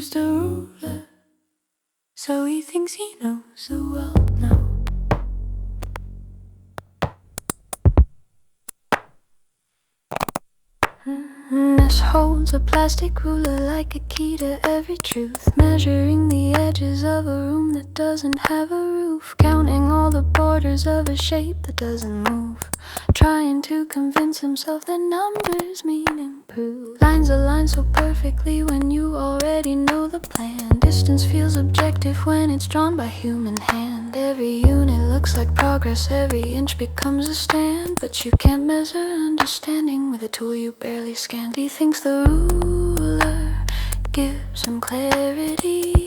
used a ruler, so he thinks he knows the world now. Ness holds a plastic ruler like a key to every truth, measuring the edges of a room that doesn't have a roof, counting all the borders of a shape that doesn't move, trying to convince himself that numbers mean improve. Lines align so perfectly when you already know the plan. Distance feels objective when it's drawn by human hand. Every unit looks like progress, every inch becomes a stand, but you can't measure understanding with a tool you barely scanned. He thinks the ruler gives him clarity,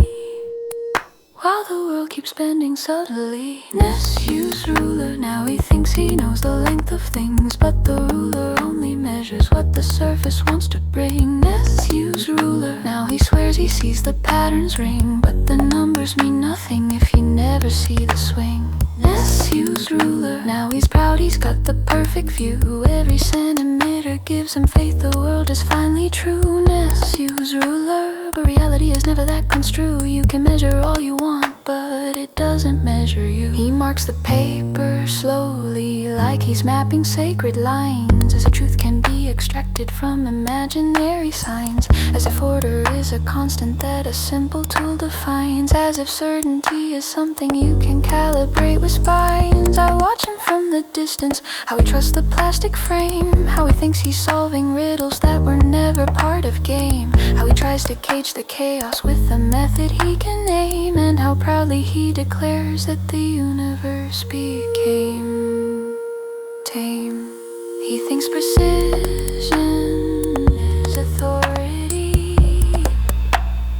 while the world keeps bending subtly. Ness used ruler, now he thinks he knows the length of things, but the ruler only measures what the surface wants to bring. Ness used ruler, now he swears he sees the patterns ring, but the numbers mean nothing if you never see the swing. Ness used ruler, now he's proud he's got the perfect view. Every centimeter gives him faith the world is finally true. Ness used ruler, but reality is never that construed. You can measure all you want, but it doesn't measure you. He marks the paper slowly, like he's mapping sacred lines, as if truth can be extracted from imaginary signs, as if order is a constant that a simple tool defines, as if certainty is something you can calibrate with spines. I watch him from the distance, how he trusts the plastic frame, how he thinks he's solving riddles that were never part of game, how he tries to cage the chaos with a method he can name, and how proudly he declares that the universe became tame. He thinks precision is authority,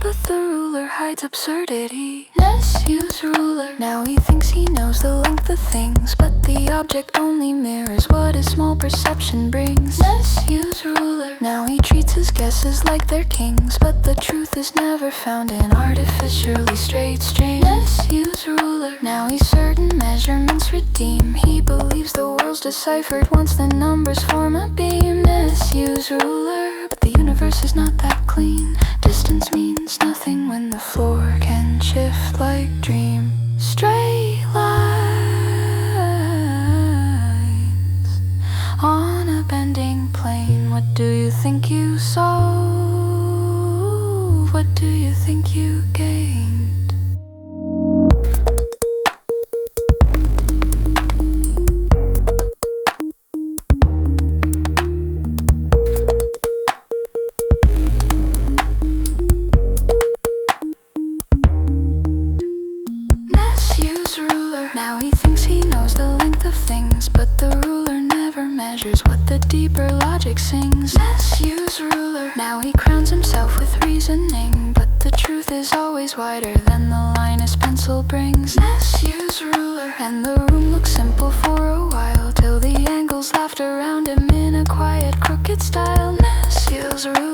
but the ruler hides absurdity. Ness used ruler, now he thinks he knows the length of things, but the object only mirrors what his small perception brings. Ness used ruler, now he treats his guesses like they're kings, but the truth is never found in artificially straight strings. Ness used ruler, now he's certain measurements redeem. He believes the world's deciphered once the numbers form a beam. Ness used ruler, but the universe is not that clean. Distance means nothing when the floor can shift like dream. Straight lines on a bending plane. What do you think you solve? What do you think you gained? Now he thinks he knows the length of things, but the ruler never measures what the deeper logic sings. Ness used ruler, now he crowns himself with reasoning, but the truth is always wider than the line his pencil brings. Ness used ruler, and the room looks simple for a while, till the angles laughed around him in a quiet, crooked style. Ness used ruler.